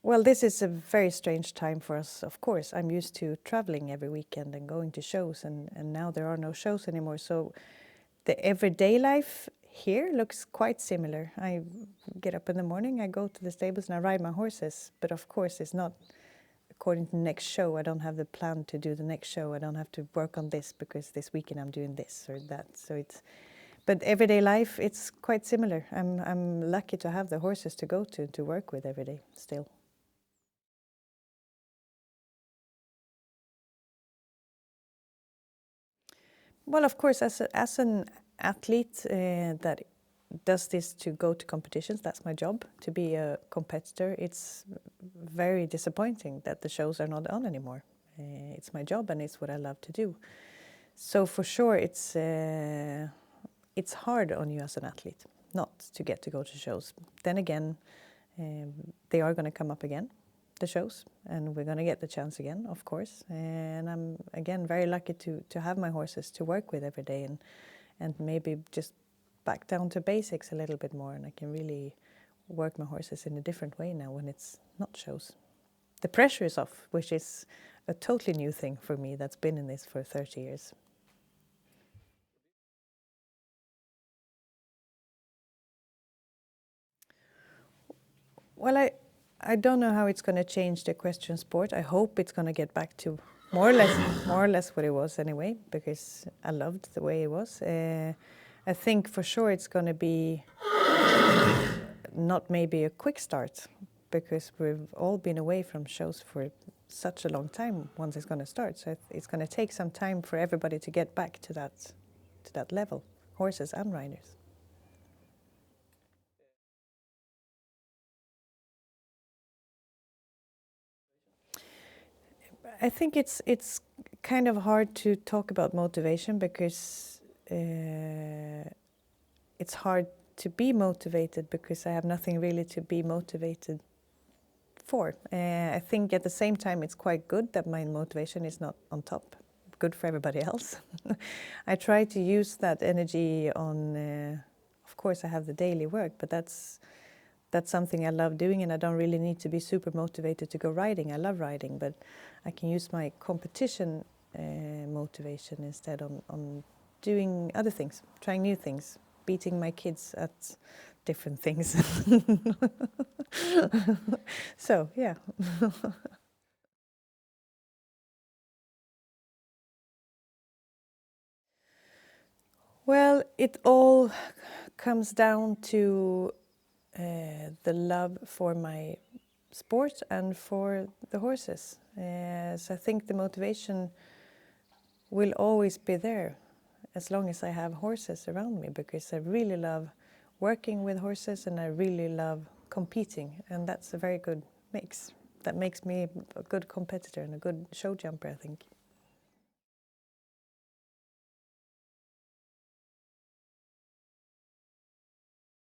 Well, this is a very strange time for us, of course. I'm used to traveling every weekend and going to shows, and now there are no shows anymore. So the everyday life here looks quite similar. I get up in the morning, I go to the stables and I ride my horses. But of course, it's not according to the next show. I don't have the plan to do the next show. I don't have to work on this because this weekend I'm doing this or that. So it's, but everyday life, it's quite similar. I'm lucky to have the horses to go to work with every day still. Well, of course, as an athlete that does this to go to competitions, that's my job, to be a competitor. It's very disappointing that the shows are not on anymore. It's my job and it's what I love to do. So for sure, it's hard on you as an athlete not to get to go to shows. Then again, they are going to come up again, the shows, and we're going to get the chance again, of course. And I'm, again, very lucky to have my horses to work with every day and maybe just back down to basics a little bit more, and I can really work my horses in a different way now when it's not shows. The pressure is off, which is a totally new thing for me that's been in this for 30 years. Well, I don't know how it's going to change the equestrian sport. I hope it's going to get back to more or less what it was anyway, because I loved the way it was. I think for sure it's going to be not maybe a quick start, because we've all been away from shows for such a long time once it's going to start. So it's going to take some time for everybody to get back to that level, horses and riders. I think it's kind of hard to talk about motivation because it's hard to be motivated because I have nothing really to be motivated for. I think at the same time it's quite good that my motivation is not on top. Good for everybody else. I try to use that energy on, of course I have the daily work, but that's something I love doing, and I don't really need to be super motivated to go riding. I love riding, but I can use my competition motivation instead on doing other things, trying new things, beating my kids at different things. So, yeah. Well, it all comes down to the love for my sport and for the horses. So I think the motivation will always be there as long as I have horses around me, because I really love working with horses and I really love competing, and that's a very good mix. That makes me a good competitor and a good show jumper, I think.